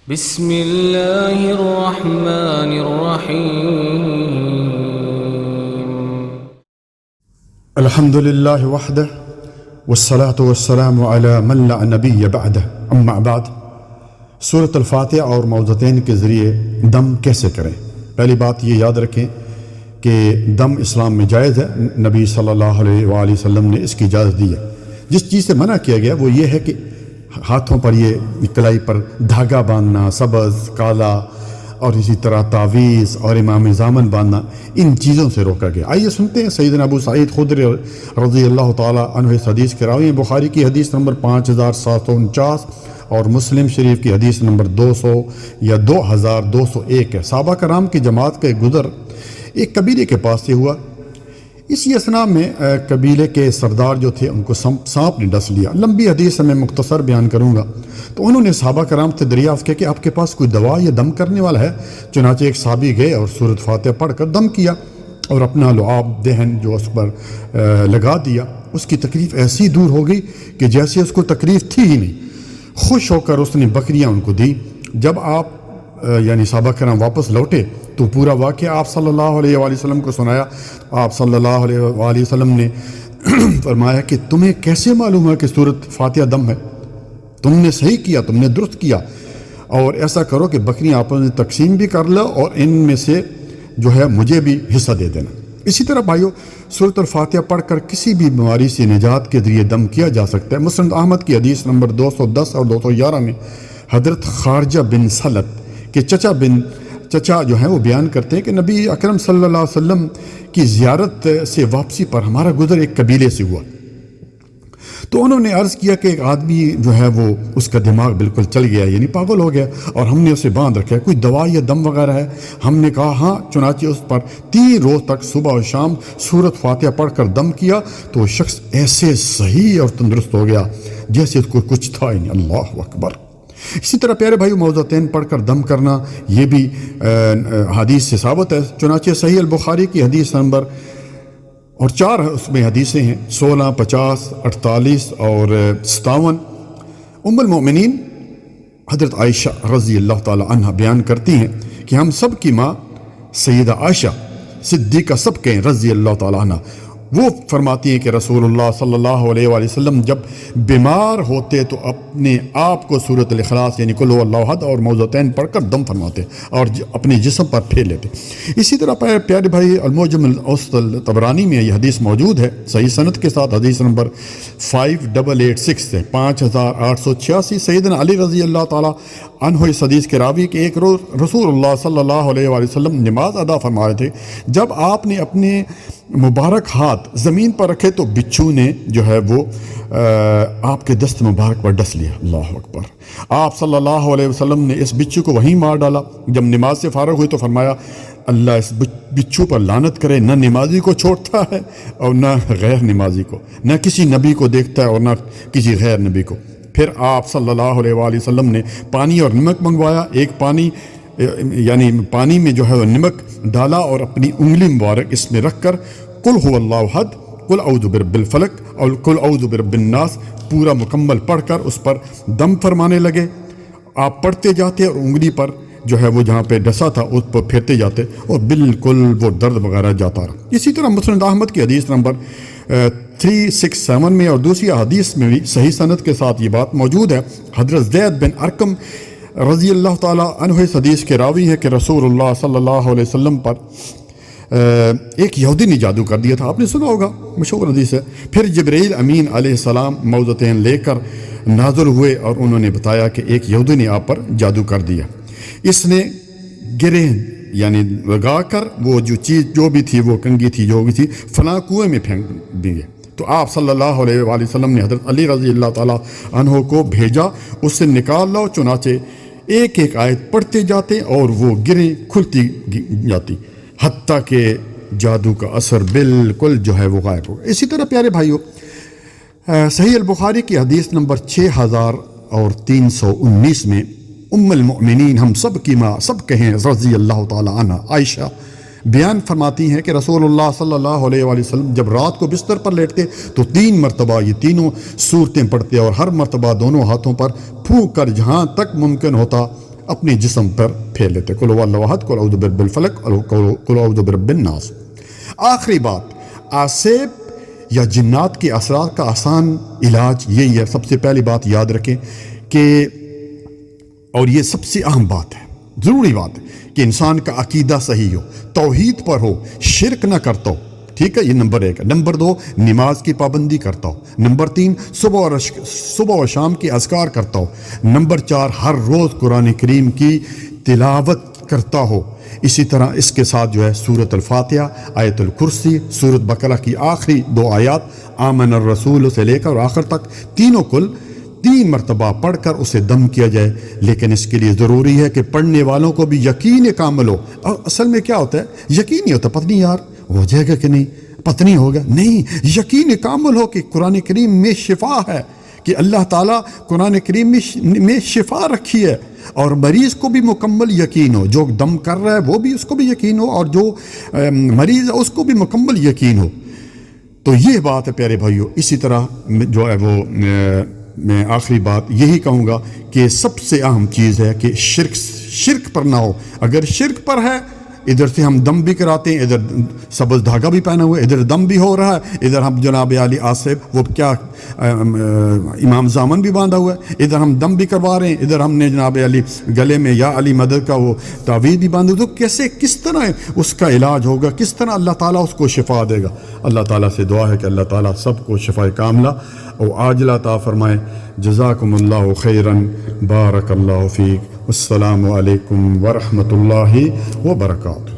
بسم اللہ الرحمن الرحیم الحمد للہ وحدہ والصلاة والسلام علی من لا نبی بعدہ اما بعد۔ سورۃ الفاتحہ اور موضوعتین کے ذریعے دم کیسے کریں؟ پہلی بات یہ یاد رکھیں کہ دم اسلام میں جائز ہے، نبی صلی اللہ علیہ وآلہ وسلم نے اس کی اجازت دی ہے۔ جس چیز سے منع کیا گیا وہ یہ ہے کہ ہاتھوں پر یہ کلائی پر دھاگا باندھنا، سبز، کالا اور اسی طرح تعویذ اور امام زامن باندھنا، ان چیزوں سے روکا گیا۔ آئیے سنتے ہیں سیدنا ابو سعید خدری رضی اللہ تعالیٰ عنہ اس حدیث کے راوی ہیں۔ بخاری کی حدیث نمبر 5749 اور مسلم شریف کی حدیث نمبر 200 یا 2201 ہے۔ صحابہ کرام کی جماعت کا گزر ایک قبیلے کے پاس سے ہوا۔ اسی اثناء میں قبیلے کے سردار جو تھے ان کو سانپ نے ڈس لیا۔ لمبی حدیث میں مختصر بیان کروں گا۔ تو انہوں نے صحابہ کرام سے دریافت کیا کہ آپ کے پاس کوئی دوا یا دم کرنے والا ہے؟ چنانچہ ایک صحابی گئے اور سورۃ فاتحہ پڑھ کر دم کیا اور اپنا لعاب دہن جو اس پر لگا دیا۔ اس کی تکلیف ایسی دور ہو گئی کہ جیسے اس کو تکلیف تھی ہی نہیں۔ خوش ہو کر اس نے بکریاں ان کو دی۔ جب آپ یعنی صحابہ کرام واپس لوٹے تو پورا واقعہ آپ صلی اللہ علیہ وآلہ وسلم کو سنایا۔ آپ صلی اللہ علیہ وآلہ وسلم نے فرمایا کہ تمہیں کیسے معلوم ہے کہ سورۃ فاتحہ دم ہے؟ تم نے صحیح کیا، تم نے درست کیا، اور ایسا کرو کہ بکریاں آپس میں تقسیم بھی کر لو اور ان میں سے جو ہے مجھے بھی حصہ دے دینا۔ اسی طرح بھائیو، سورۃ الفاتحہ پڑھ کر کسی بھی بیماری سے نجات کے ذریعے دم کیا جا سکتا ہے۔ مسند احمد کی حدیث نمبر 210 اور 211 میں حضرت خارجہ بن سلت کہ چچا جو ہیں وہ بیان کرتے ہیں کہ نبی اکرم صلی اللہ علیہ وسلم کی زیارت سے واپسی پر ہمارا گزر ایک قبیلے سے ہوا۔ تو انہوں نے عرض کیا کہ ایک آدمی جو ہے وہ اس کا دماغ بالکل چل گیا، یعنی پاگل ہو گیا، اور ہم نے اسے باندھ رکھا ہے، کوئی دوا یا دم وغیرہ ہے؟ ہم نے کہا ہاں۔ چنانچہ اس پر 3 روز تک صبح اور شام سورۃ فاتحہ پڑھ کر دم کیا تو وہ شخص ایسے صحیح اور تندرست ہو گیا جیسے اس کو کچھ تھا ہی نہیں۔ اللہ اکبر۔ اسی طرح پیارے بھائی، موضوعتین پڑھ کر دم کرنا یہ بھی حدیث سے ثابت ہے۔ چنانچہ صحیح البخاری کی حدیث نمبر اور 4 اس میں حدیثیں ہیں، 16، 50، 48 اور 57۔ ام المؤمنین حضرت عائشہ رضی اللہ تعالی عنہ بیان کرتی ہیں کہ ہم سب کی ماں سیدہ عائشہ صدیقہ سب کہیں رضی اللہ تعالی عنہ، وہ فرماتی ہیں کہ رسول اللہ صلی اللہ علیہ وآلہ وسلم جب بیمار ہوتے تو اپنے آپ کو سورۃ الاخلاص یعنی قل هو اللہ احد اور موضوعتین پڑھ کر دم فرماتے اور اپنے جسم پر پھیر لیتے۔ اسی طرح پیارے بھائی، المعجم الاوسط طبرانی میں یہ حدیث موجود ہے صحیح سند کے ساتھ، حدیث نمبر 5886 سے 5886۔ سیدنا علی رضی اللہ تعالیٰ عنہ اس حدیث کے راوی کہ ایک روز رسول اللہ صلی اللہ علیہ وآلہ وسلم نماز ادا فرما رہے تھے۔ جب آپ نے اپنے مبارک ہاتھ زمین پر رکھے تو بچھو نے جو ہے وہ آپ کے دست مبارک پر ڈس لیا۔ اللہ اکبر۔ آپ صلی اللہ علیہ وسلم نے اس بچھو کو وہیں مار ڈالا۔ جب نماز سے فارغ ہوئی تو فرمایا اللہ اس بچھو پر لعنت کرے، نہ نمازی کو چھوڑتا ہے اور نہ غیر نمازی کو، نہ کسی نبی کو دیکھتا ہے اور نہ کسی غیر نبی کو۔ پھر آپ صلی اللہ علیہ وآلہ وسلم نے پانی اور نمک منگوایا۔ ایک یعنی پانی میں جو ہے وہ نمک ڈالا اور اپنی انگلی مبارک اس میں رکھ کر قل هو اللہ احد، قل اعوذ برب الفلق اور قل اعوذ برب الناس پورا مکمل پڑھ کر اس پر دم فرمانے لگے۔ آپ پڑھتے جاتے اور انگلی پر جو ہے وہ جہاں پہ ڈسا تھا اس پر پھیرتے جاتے اور بالکل وہ درد وغیرہ جاتا رہا۔ اسی طرح مسند احمد کی حدیث نمبر 367 میں اور دوسری حدیث میں بھی صحیح سند کے ساتھ یہ بات موجود ہے۔ حضرت زید بن ارقم رضی اللہ تعالیٰ عنہ اس حدیث کے راوی ہے کہ رسول اللہ صلی اللہ علیہ وسلم پر ایک یہودی نے جادو کر دیا تھا، آپ نے سنا ہوگا، مشہور حدیث ہے۔ پھر جبرائیل امین علیہ السلام موضوعتین لے کر نازل ہوئے اور انہوں نے بتایا کہ ایک یہودی نے آپ پر جادو کر دیا، اس نے گرے یعنی لگا کر وہ جو چیز جو بھی تھی، وہ کنگھی تھی جو بھی تھی، فلاں کنویں میں پھینک دی۔ تو آپ صلی اللہ علیہ وآلہ وسلم نے حضرت علی رضی اللہ تعالیٰ عنہ کو بھیجا اس سے نکال لاؤ۔ چنانچہ ایک ایک آیت پڑھتے جاتے اور وہ گریں کھلتی جاتی حتیٰ کہ جادو کا اثر بالکل جو ہے وہ غائب ہوگا۔ اسی طرح پیارے بھائیوں، صحیح البخاری کی حدیث نمبر 6319 میں ام المؤمنین ہم سب کی ماں سب کہیں رضی اللہ تعالی عنہ عائشہ بیان فرماتی ہیں کہ رسول اللہ صلی اللہ علیہ وآلہ وسلم جب رات کو بستر پر لیٹتے تو 3 مرتبہ یہ تینوں صورتیں پڑھتے اور ہر مرتبہ دونوں ہاتھوں پر پھونک کر جہاں تک ممکن ہوتا اپنے جسم پر پھیر لیتے. قل هو اللہ احد، قل اعوذ برب الفلق، قل اعوذ برب الناس. آخری بات، آسیب یا جنات کے اثرات کا آسان علاج یہی ہے. سب سے پہلی بات یاد رکھیں کہ، اور یہ سب سے اہم بات ہے، ضروری بات ہے کہ انسان کا عقیدہ صحیح ہو، توحید پر ہو، شرک نہ کرتا ہو. ٹھیک ہے، یہ نمبر 1 ہے. نمبر 2، نماز کی پابندی کرتا ہو. نمبر 3، صبح و شام کی اذکار کرتا ہو. نمبر 4، ہر روز قرآن کریم کی تلاوت کرتا ہو. اسی طرح اس کے ساتھ جو ہے سورۃ الفاتحہ، آیت الکرسی، سورۃ بقرہ کی آخری 2 آیات آمن الرسول سے لے کر آخر تک، تینوں کل 3 مرتبہ پڑھ کر اسے دم کیا جائے. لیکن اس کے لیے ضروری ہے کہ پڑھنے والوں کو بھی یقین کامل ہو. اور اصل میں کیا ہوتا ہے، یقین نہیں ہوتا، پتہ نہیں یار ہو جائے گا کہ نہیں، پتہ نہیں ہوگا، نہیں، یقین کامل ہو کہ قرآن کریم میں شفا ہے، کہ اللہ تعالیٰ قرآن کریم میں شفا رکھی ہے. اور مریض کو بھی مکمل یقین ہو، جو دم کر رہا ہے وہ بھی، اس کو بھی یقین ہو، اور جو مریض ہے اس کو بھی مکمل یقین ہو. تو یہ بات ہے پیارے بھائیو. اسی طرح جو ہے وہ میں آخری بات یہی کہوں گا کہ سب سے اہم چیز ہے کہ شرک پر نہ ہو. اگر شرک پر ہے، ادھر سے ہم دم بھی کراتے ہیں، ادھر سبز دھاگا بھی پہنا ہوا ہے، ادھر دم بھی ہو رہا ہے، ادھر ہم جناب علی آصف وہ کیا امام زامن بھی باندھا ہوا ہے، ادھر ہم دم بھی کروا رہے ہیں، ادھر ہم نے جناب علی گلے میں یا علی مدد کا وہ تعویذ بھی باندھا. تو کیسے، کس طرح اس کا علاج ہوگا، کس طرح اللہ تعالیٰ اس کو شفا دے گا؟ اللہ تعالیٰ سے دعا ہے کہ اللہ تعالیٰ سب کو شفا کاملہ اور عاجلہ عطا فرمائے. جزاکم اللہ خیراً، بارک اللہ فیک. السلام علیکم ورحمۃ اللہ وبرکاتہ.